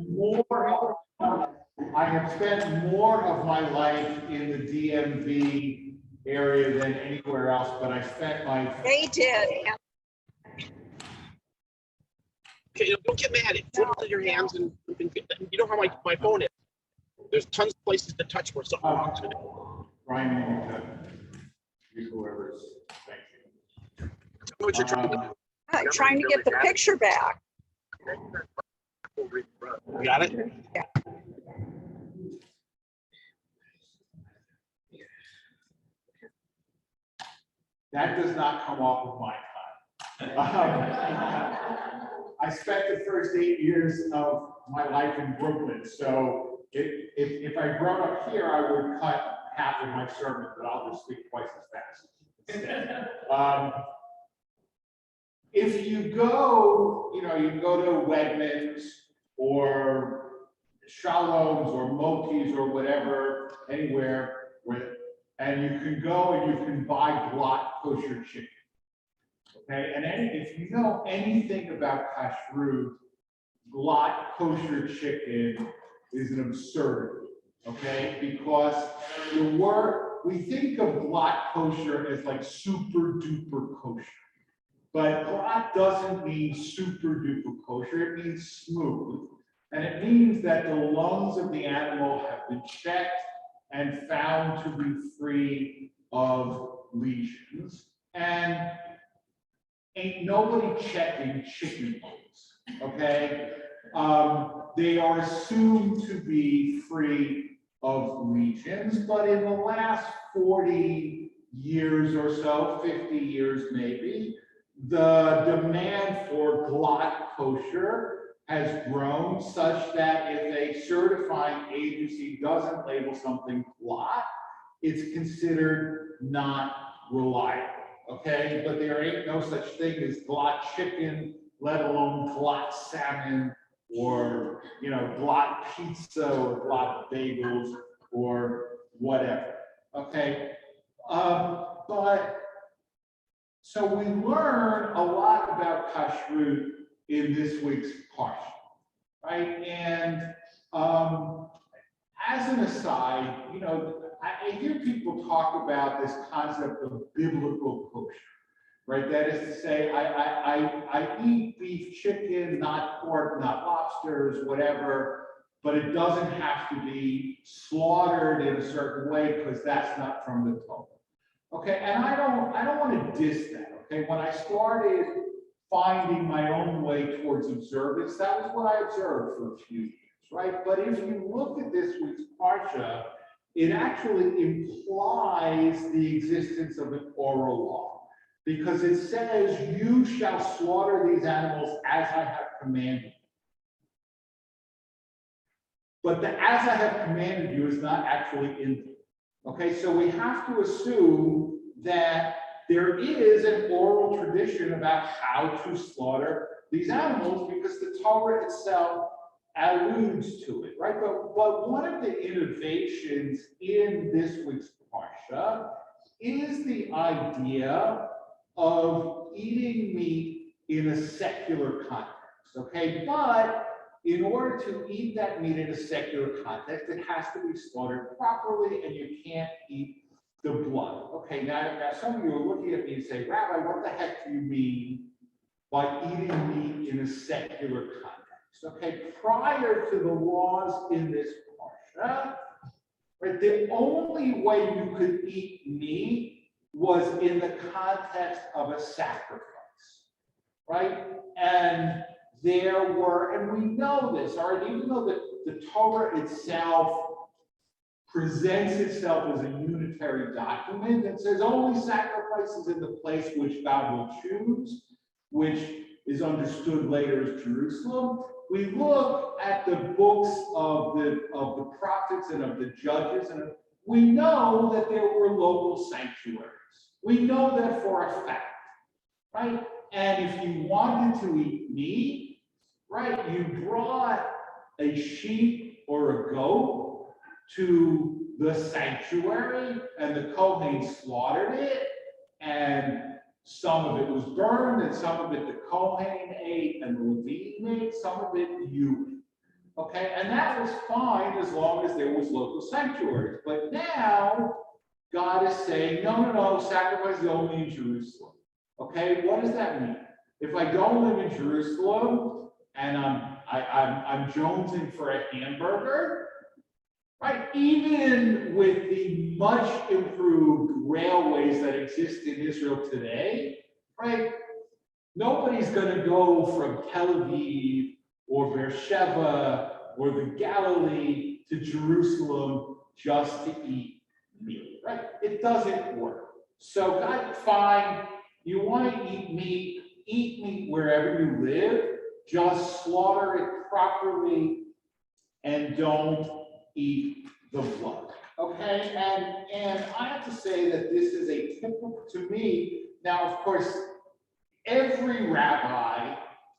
more. I have spent more of my life in the DMV area than anywhere else, but I spent my. They did. Okay, don't get mad. Put it in your hands, and you know how my phone is. There's tons of places to touch where something wrong's going to. Ryan, whoever's. Thank you. What you're trying to do. Trying to get the picture back. You got it? Yeah. That does not come off of my time. I spent the first 8 years of my life in Brooklyn, so if I brought up here, I would cut half of my sermon, but I'll just speak twice as fast. If you go, you can go to Wegmans or Shalom's or Moti's or whatever, anywhere, and you can go and you can buy Glatt kosher chicken. Okay, and if you know anything about kashrut, Glatt kosher chicken is an absurdity. Okay, because we think of Glatt kosher as like super duper kosher. But Glatt doesn't mean super duper kosher, it means smooth. And it means that the lungs of the animal have been checked and found to be free of lesions. And ain't nobody checking chicken lungs, okay? They are assumed to be free of lesions, but in the last 40 years or so, 50 years maybe, the demand for Glatt kosher has grown such that if a certifying agency doesn't label something Glatt, it's considered not reliable, okay? But there ain't no such thing as Glatt chicken, let alone Glatt salmon, or Glatt pizza, or Glatt bagels, or whatever, okay? So we learn a lot about kashrut in this week's parsha, right? And as an aside, I hear people talk about this concept of biblical kosher, right? That is to say, I eat beef, chicken, not pork, not lobsters, whatever, but it doesn't have to be slaughtered in a certain way because that's not from the Torah. Okay, and I don't want to diss that. Okay, when I started finding my own way towards observance, that was what I observed for a few years, right? But if you look at this week's parsha, it actually implies the existence of an oral law, because it says, "You shall slaughter these animals as I have commanded." But the "as I have commanded you" is not actually in there. Okay, so we have to assume that there is an oral tradition about how to slaughter these animals because the Torah itself alludes to it, right? But one of the innovations in this week's parsha is the idea of eating meat in a secular context, okay? But in order to eat that meat in a secular context, it has to be slaughtered properly, and you can't eat the blood. Okay, now some of you are looking at me and say, "Rabbi, what the heck do you mean by eating meat in a secular context?" Okay, prior to the laws in this parsha, right, the only way you could eat meat was in the context of a sacrifice, right? And there were, and we know this, all right, even though the Torah itself presents itself as a unitary document that says only sacrifices in the place which God will choose, which is understood later as Jerusalem. We look at the books of the prophets and of the judges, and we know that there were local sanctuaries. We know that for a fact, right? And if you wanted to eat meat, right, you brought a sheep or a goat to the sanctuary, and the Kohen slaughtered it, and some of it was burned, and some of it the Kohen ate, and the Levite ate, some of it you ate. Okay, and that was fine as long as there was local sanctuaries. But now God is saying, no, sacrifice is only in Jerusalem. Okay, what does that mean? If I don't live in Jerusalem and I'm jonesing for a hamburger, right? Even with the much improved railways that exist in Israel today, right? Nobody's going to go from Tel Aviv or Beersheba or the Galilee to Jerusalem just to eat meat, right? It doesn't work. So God, fine, you want to eat meat wherever you live, just slaughter it properly and don't eat the blood. Okay, and I have to say that this is a typical, to me, now of course, every rabbi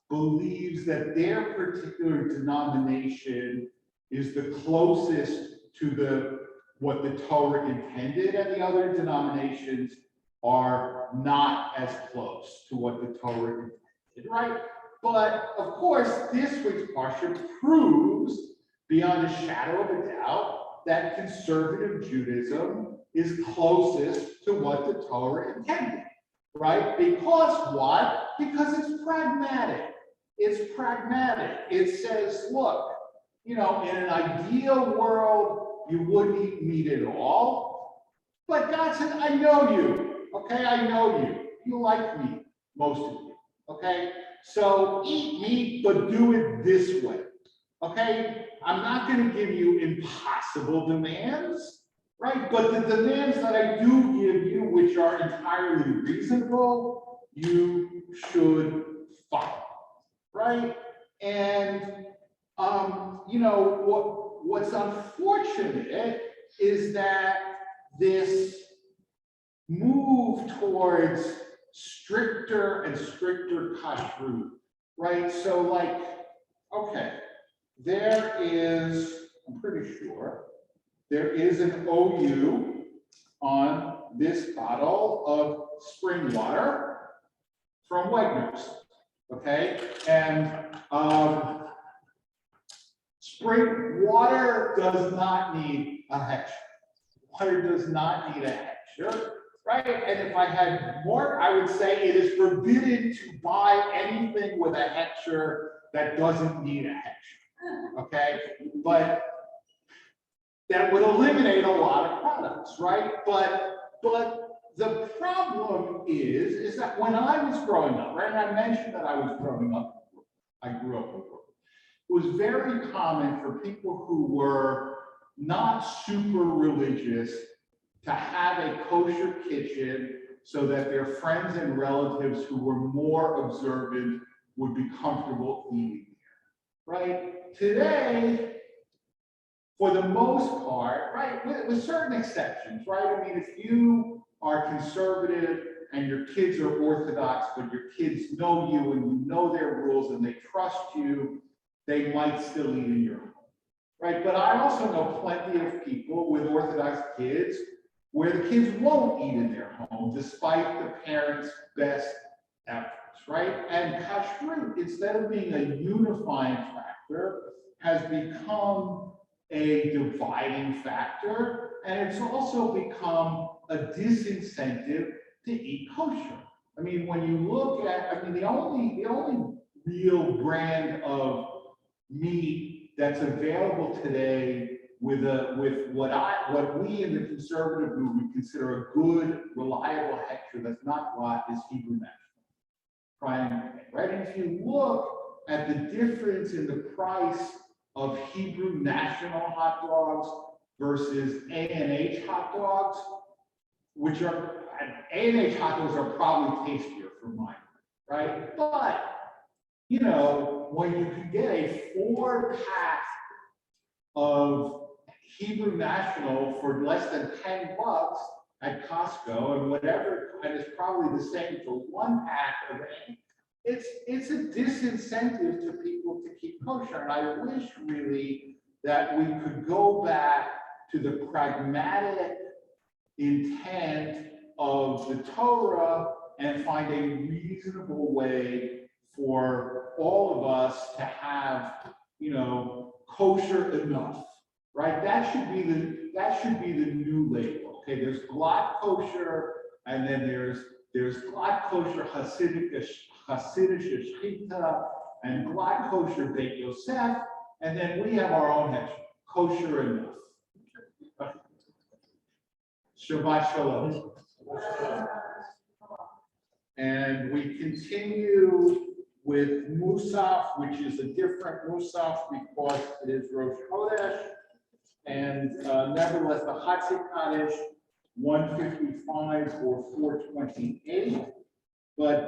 believes that their particular denomination is the closest to what the Torah intended, and the other denominations are not as close to what the Torah intended, right? But of course, this week's parsha proves beyond a shadow of a doubt that conservative Judaism is closest to what the Torah intended. Right? Because what? Because it's pragmatic. It's pragmatic. It says, look, in an ideal world, you wouldn't eat meat at all. But God said, I know you. Okay, I know you. You like meat, most of you. Okay? So eat meat, but do it this way. Okay? I'm not going to give you impossible demands. Right, but the demands that I do give you, which are entirely reasonable, you should follow, right? And what's unfortunate is that this move towards stricter and stricter kashrut, right? So, like, okay, there is, I'm pretty sure. There is an OU on this bottle of spring water from Wegmans, okay? And spring water does not need a hechsher. Water does not need a hechsher, right? And if I had more, I would say it is forbidden to buy anything with a hechsher that doesn't need a hechsher, okay? But that would eliminate a lot of products, right? But the problem is that when I was growing up, right? And I mentioned that I was growing up, I grew up in Brooklyn. It was very common for people who were not super religious to have a kosher kitchen so that their friends and relatives who were more observant would be comfortable eating there, right? Today, for the most part, right, with certain exceptions, right? I mean, if you are conservative and your kids are Orthodox, but your kids know you and you know their rules and they trust you, they might still eat in your home, right? But I also know plenty of people with Orthodox kids where the kids won't eat in their home despite the parents' best efforts, right? And kashrut, instead of being a unifying factor, has become a dividing factor, and it's also become a disincentive to eat kosher. I mean, when you look at, the only real brand of meat that's available today with what we in the conservative movement consider a good, reliable hechsher that's not rot is Hebrew National. Right? And if you look at the difference in the price of Hebrew National hot dogs versus A&H hot dogs, which are, A&H hot dogs are probably tastier for mine, right? But, when you can get a 4-pack of Hebrew National for less than $10 at Costco, and whatever, and it's probably the same for 1 pack of A&H, it's a disincentive to people to keep kosher. And I wish really that we could go back to the pragmatic intent of the Torah and find a reasonable way for all of us to have, kosher enough, right? That should be the new label. Okay, there's glatt kosher, and then there's glatt kosher Hasidic shechita, and glatt kosher Beit Yosef, and then we have our own head, kosher enough. Shabbat Shalom. And we continue with Musaf, which is a different Musaf because it is Rosh Chodesh. And nevertheless, the Hatzik Kaddish 155 or 428. But